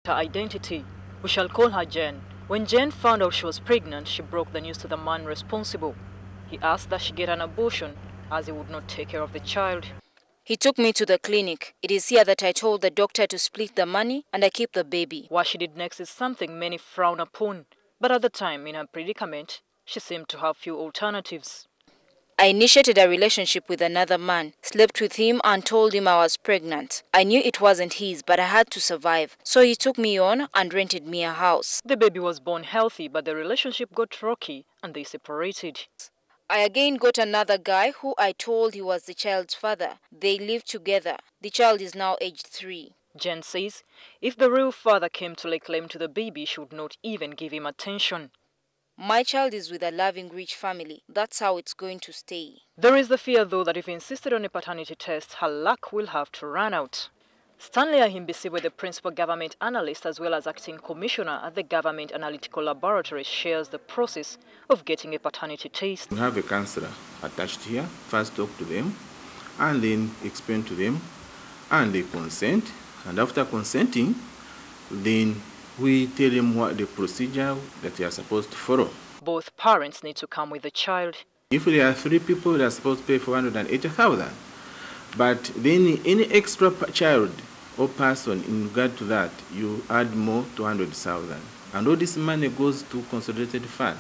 her identity. We shall call her Jen. When Jen found out she was pregnant, she broke the news to the man responsible. He asked that she get an abortion as he would not take care of the child. He took me to the clinic. It is here that I told the doctor to split the money and I keep the baby. What she did next is something many frown upon. But at the time, in her predicament, she seemed to have few alternatives. I initiated a relationship with another man, slept with him and told him I was pregnant. I knew it wasn't his, but I had to survive. So he took me on and rented me a house. The baby was born healthy, but the relationship got rocky and they separated. I again got another guy who I told he was the child's father. They lived together. The child is now aged 3. Jen says if the real father came to lay claim to the baby, she would not even give him attention. My child is with a loving, rich family. That's how it's going to stay. There is the fear, though, that if insisted on a paternity test, her luck will have to run out. Stanley Ahimbisiwe, the principal government analyst as well as acting commissioner at the Government Analytical Laboratory, shares the process of getting a paternity test. We have a counselor attached here. First talk to them and then explain to them and they consent. And after consenting, then we tell them what the procedure that they are supposed to follow. Both parents need to come with the child. If there are 3 people, they are supposed to pay 480,000. But then any extra child or person in regard to that, you add more 200,000. And all this money goes to consolidated fund,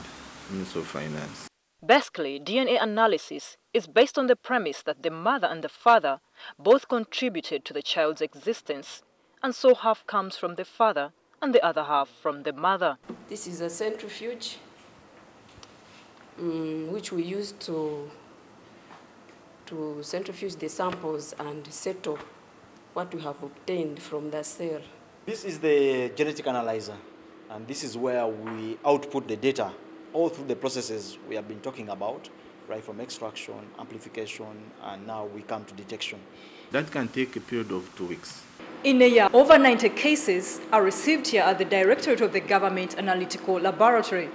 Ministry of Finance. Basically, DNA analysis is based on the premise that the mother and the father both contributed to the child's existence, and so half comes from the father and the other half from the mother. This is a centrifuge which we use to centrifuge the samples and settle what we have obtained from the cell. This is the genetic analyzer, and this is where we output the data all through the processes we have been talking about, right from extraction, amplification, and now we come to detection. That can take a period of 2 weeks. In a year, over 90 cases are received here at the Directorate of the Government Analytical Laboratory.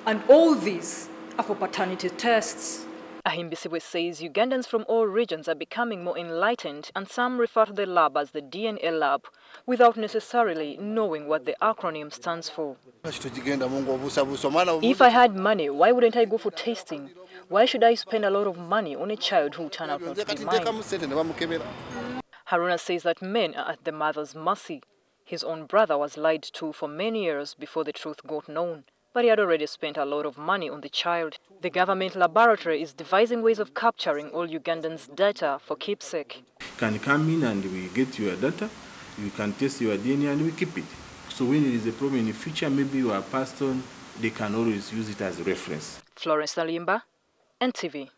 And all these are for paternity tests. Ahimbisiwe says Ugandans from all regions are becoming more enlightened, and some refer to the lab as the DNA lab without necessarily knowing what the acronym stands for. If I had money, why wouldn't I go for testing? Why should I spend a lot of money on a child who turned out not to be mine? Haruna says that men are at the mother's mercy. His own brother was lied to for many years before the truth got known, but he had already spent a lot of money on the child. The government laboratory is devising ways of capturing all Ugandans' data for keepsake. You can come in and we get your data, you can test your DNA and we keep it. So when there is a problem in the future, maybe you are passed on, they can always use it as a reference. Florence Naluyimba, NTV.